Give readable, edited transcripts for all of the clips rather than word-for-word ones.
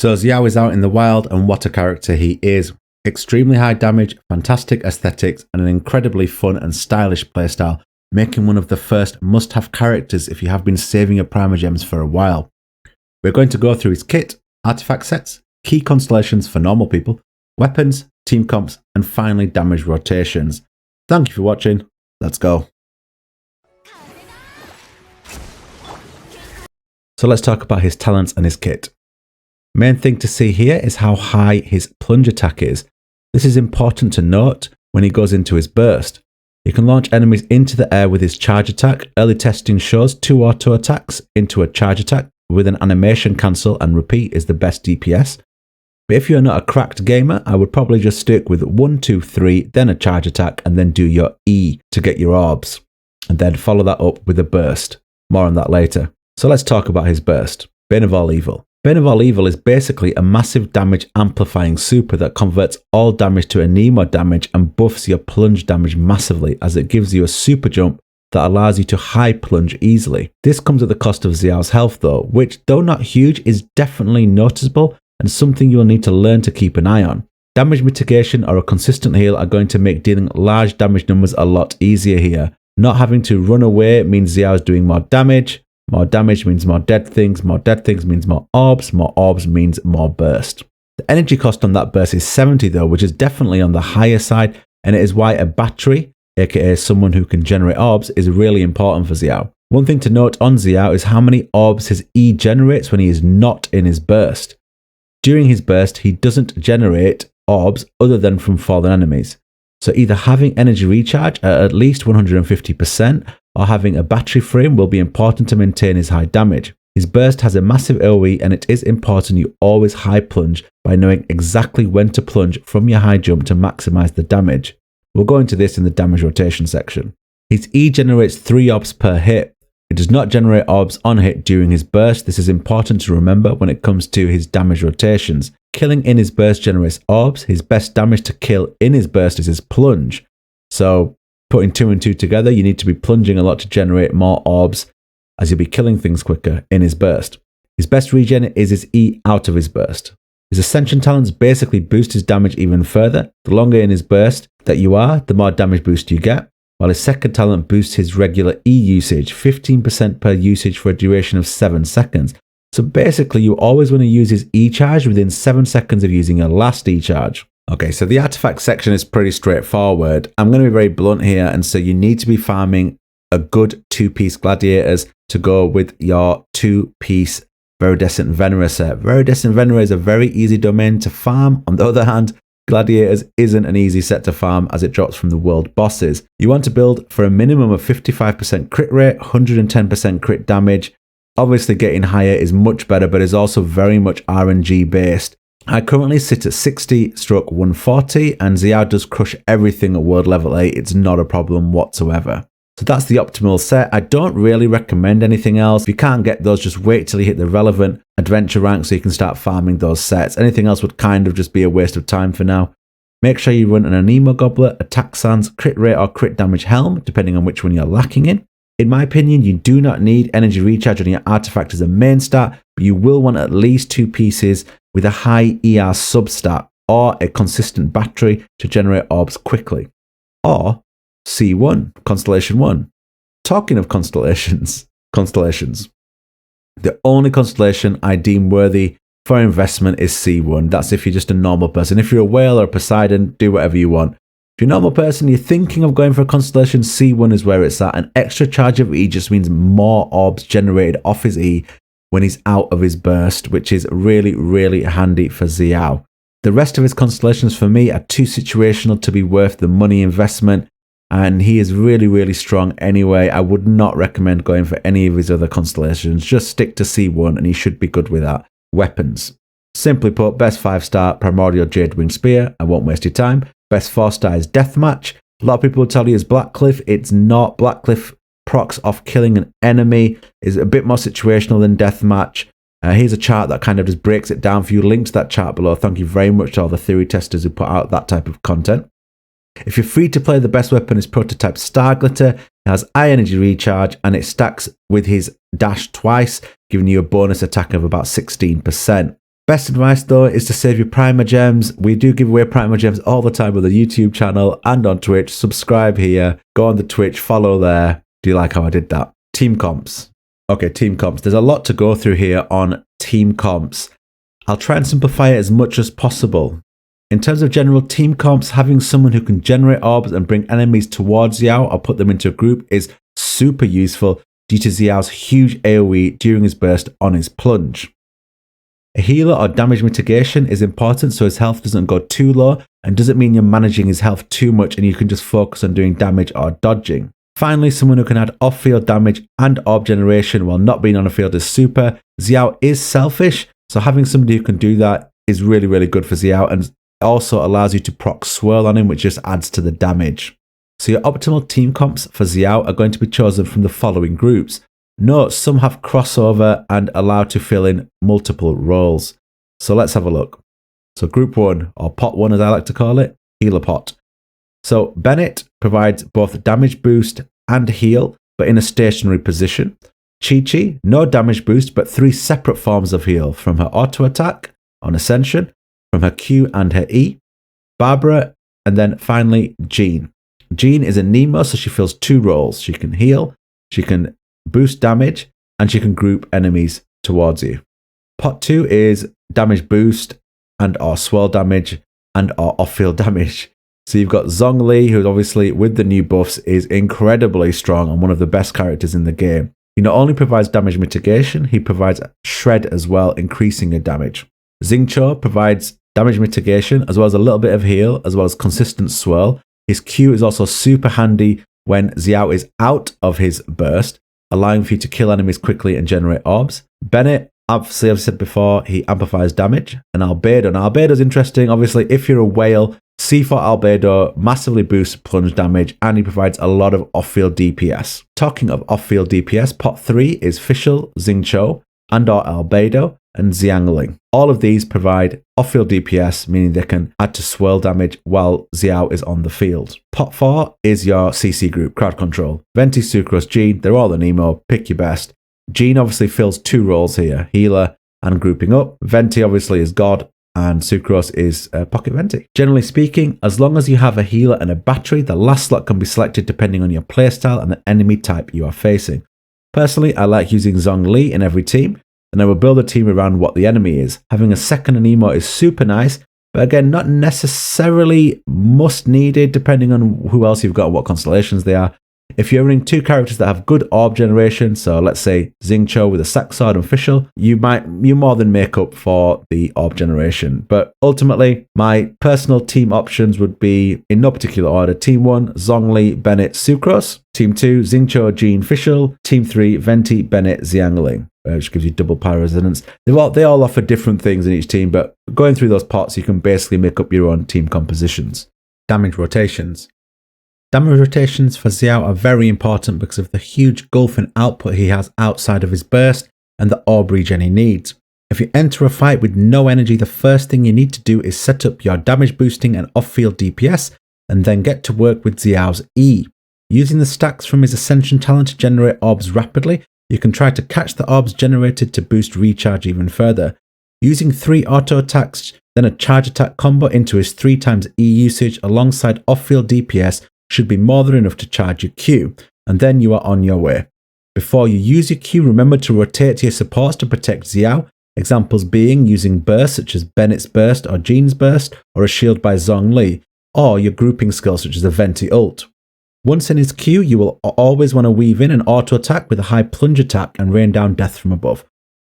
So Xiao is out in the wild, and what a character he is. Extremely high damage, fantastic aesthetics, and an incredibly fun and stylish playstyle, making one of the first must-have characters if you have been saving your Primogems for a while. We're going to go through his kit, artifact sets, key constellations for normal people, weapons, team comps, and finally damage rotations. Thank you for watching. Let's go. So let's talk about his talents and his kit. Main thing to see here is how high his plunge attack is. This is important to note when he goes into his burst. He can launch enemies into the air with his charge attack. Early testing shows 2 auto attacks into a charge attack with an animation cancel and repeat is the best DPS. But if you're not a cracked gamer, I would probably just stick with 1, 2, 3, then a charge attack, and then do your E to get your orbs. And then follow that up with a burst. More on that later. So let's talk about his burst. Bane of All Evil. Bane of All Evil is basically a massive damage amplifying super that converts all damage to anemo damage and buffs your plunge damage massively, as it gives you a super jump that allows you to high plunge easily. This comes at the cost of Xiao's health though, which though not huge is definitely noticeable and something you'll need to learn to keep an eye on. Damage mitigation or a consistent heal are going to make dealing large damage numbers a lot easier here. Not having to run away means Xiao is doing more damage. More damage means more dead things means more orbs means more burst. The energy cost on that burst is 70 though, which is definitely on the higher side, and it is why a battery, aka someone who can generate orbs, is really important for Xiao. One thing to note on Xiao is how many orbs his E generates when he is not in his burst. During his burst, he doesn't generate orbs other than from fallen enemies. So either having energy recharge at least 150% or having a battery frame will be important to maintain his high damage. His burst has a massive AoE, and it is important you always high plunge by knowing exactly when to plunge from your high jump to maximize the damage. We'll go into this in the damage rotation section. His E generates 3 orbs per hit. It does not generate orbs on hit during his burst. This is important to remember when it comes to his damage rotations. Killing in his burst generates orbs. His best damage to kill in his burst is his plunge. So putting 2 and 2 together, you need to be plunging a lot to generate more orbs, as you'll be killing things quicker in his burst. His best regen is his E out of his burst. His Ascension talents basically boost his damage even further. The longer in his burst that you are, the more damage boost you get, while his second talent boosts his regular E usage, 15% per usage for a duration of 7 seconds. So basically you always want to use his E charge within 7 seconds of using your last E charge. Okay, so the artifact section is pretty straightforward. I'm going to be very blunt here and say you need to be farming a good 2-piece gladiators to go with your 2-piece Viridescent Venera set. Viridescent Venera is a very easy domain to farm. On the other hand, Gladiators isn't an easy set to farm as it drops from the world bosses. You want to build for a minimum of 55% crit rate, 110% crit damage. Obviously getting higher is much better, but is also very much RNG based. I currently sit at 60/140 and Xiao does crush everything at world level 8. It's not a problem whatsoever. So that's the optimal set. I don't really recommend anything else. If you can't get those, just wait till you hit the relevant adventure rank so you can start farming those sets. Anything else would kind of just be a waste of time for now. Make sure you run an Anemo Goblet, a Taxans, crit rate or crit damage helm, depending on which one you're lacking in. In my opinion, you do not need energy recharge on your artifact as a main stat, but you will want at least 2 pieces with a high ER substat or a consistent battery to generate orbs quickly. Or C1, Constellation 1. Talking of constellations. The only constellation I deem worthy for investment is C1. That's if you're just a normal person. If you're a whale or a Poseidon, do whatever you want. If you're a normal person, you're thinking of going for a constellation, C1 is where it's at. An extra charge of E just means more orbs generated off his E when he's out of his burst, which is really, really handy for Xiao. The rest of his constellations for me are too situational to be worth the money investment. And he is really, really strong anyway. I would not recommend going for any of his other constellations. Just stick to C1 and he should be good with that. Weapons. Simply put, best 5-star, Primordial Jade Wing Spear. I won't waste your time. Best 4-star is Deathmatch. A lot of people will tell you it's Blackcliff. It's not. Blackcliff procs off killing an enemy. Is a bit more situational than Deathmatch. Here's a chart that kind of just breaks it down for you. Link to that chart below. Thank you very much to all the theory testers who put out that type of content. If you're free to play, the best weapon is Prototype Star Glitter. It has high energy recharge and it stacks with his dash twice, giving you a bonus attack of about 16%. Best advice though is to save your Primer Gems. We do give away Primer Gems all the time on the YouTube channel and on Twitch. Subscribe here, go on the Twitch, follow there. Do you like how I did that? Team comps. Okay, team comps. There's a lot to go through here on team comps. I'll try and simplify it as much as possible. In terms of general team comps, having someone who can generate orbs and bring enemies towards Xiao or put them into a group is super useful due to Xiao's huge AoE during his burst on his plunge. A healer or damage mitigation is important so his health doesn't go too low and doesn't mean you're managing his health too much and you can just focus on doing damage or dodging. Finally, someone who can add off-field damage and orb generation while not being on a field is super. Xiao is selfish, so having somebody who can do that is really, really good for Xiao, and also allows you to proc swirl on him, which just adds to the damage. So your optimal team comps for Xiao are going to be chosen from the following groups. Note, some have crossover and allow to fill in multiple roles. So let's have a look. So group 1, or pot 1 as I like to call it, healer pot. So Bennett provides both damage boost and heal, but in a stationary position. Chi-Chi, no damage boost, but 3 separate forms of heal, from her auto attack on Ascension, from her Q and her E. Barbara, and then finally Jean. Jean is a Nemo, so she fills 2 roles. She can heal, she can boost damage, and she can group enemies towards you. Pot 2 is damage boost and or swirl damage and or off-field damage. So you've got Zhongli, who obviously with the new buffs is incredibly strong and one of the best characters in the game. He not only provides damage mitigation, he provides shred as well, increasing your damage. Xingqiu provides damage mitigation as well as a little bit of heal as well as consistent swirl. His Q is also super handy when Xiao is out of his burst, allowing for you to kill enemies quickly and generate orbs. Bennett, obviously I've said before, he amplifies damage. And Albedo. Now Albedo's interesting. Obviously, if you're a whale, C4 Albedo massively boosts plunge damage and he provides a lot of off-field DPS. Talking of off-field DPS, pot 3 is Fischl, Xingqiu, and or Albedo, and Xiangling. All of these provide off-field DPS, meaning they can add to swirl damage while Xiao is on the field. Pot 4 is your CC group, crowd control. Venti, Sucrose, Jean, they're all the Nemo, pick your best. Jean obviously fills 2 roles here, healer and grouping up. Venti obviously is God, and Sucrose is Pocket Venti. Generally speaking, as long as you have a healer and a battery, the last slot can be selected depending on your playstyle and the enemy type you are facing. Personally, I like using Zhongli in every team, and I will build a team around what the enemy is. Having a second Anemo is super nice, but again, not necessarily must needed depending on who else you've got and what constellations they are. If you're running 2 characters that have good orb generation, so let's say Xingqiu with a Sack Sword and Fischl, you more than make up for the orb generation. But ultimately, my personal team options would be, in no particular order, Team 1, Zhongli, Bennett, Sucrose. Team 2, Xingqiu, Jean, Fischl. Team 3, Venti, Bennett, Xiangling, which gives you double pyro resonance. They all offer different things in each team, but going through those pots, you can basically make up your own team compositions. Damage rotations. Damage rotations for Xiao are very important because of the huge gulf in output he has outside of his burst and the orb regen he needs. If you enter a fight with no energy, the first thing you need to do is set up your damage boosting and off-field DPS and then get to work with Xiao's E. Using the stacks from his Ascension talent to generate orbs rapidly, you can try to catch the orbs generated to boost recharge even further. Using 3 auto attacks, then a charge attack combo into his 3 times E usage alongside off-field DPS should be more than enough to charge your Q, and then you are on your way. Before you use your Q, remember to rotate to your supports to protect Xiao, examples being using bursts such as Bennett's burst or Jean's burst, or a shield by Zhongli, or your grouping skill such as the Venti ult. Once in his Q, you will always want to weave in an auto attack with a high plunge attack and rain down death from above.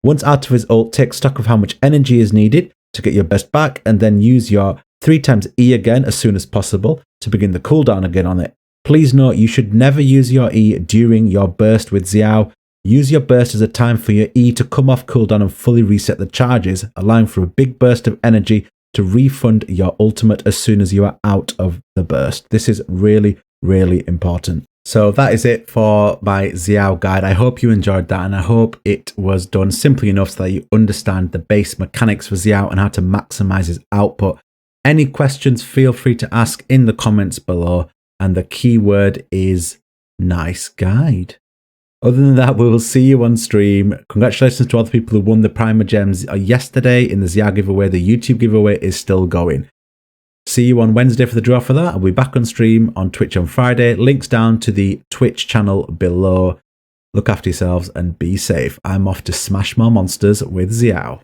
Once out of his ult, take stock of how much energy is needed to get your burst back, and then use your 3 times E again as soon as possible to begin the cooldown again on it. Please note, you should never use your E during your burst with Xiao. Use your burst as a time for your E to come off cooldown and fully reset the charges, allowing for a big burst of energy to refund your ultimate as soon as you are out of the burst. This is really, really important. So that is it for my XIAO guide. I hope you enjoyed that, and I hope it was done simply enough so that you understand the base mechanics for XIAO and how to maximize his output. Any questions, feel free to ask in the comments below, and the keyword is nice guide. Other than that, we will see you on stream. Congratulations to all the people who won the Primer Gems yesterday in the XIAO giveaway. The YouTube giveaway is still going. See you on Wednesday for the draw for that. I'll be back on stream on Twitch on Friday. Links down to the Twitch channel below. Look after yourselves and be safe. I'm off to smash more monsters with XIAO.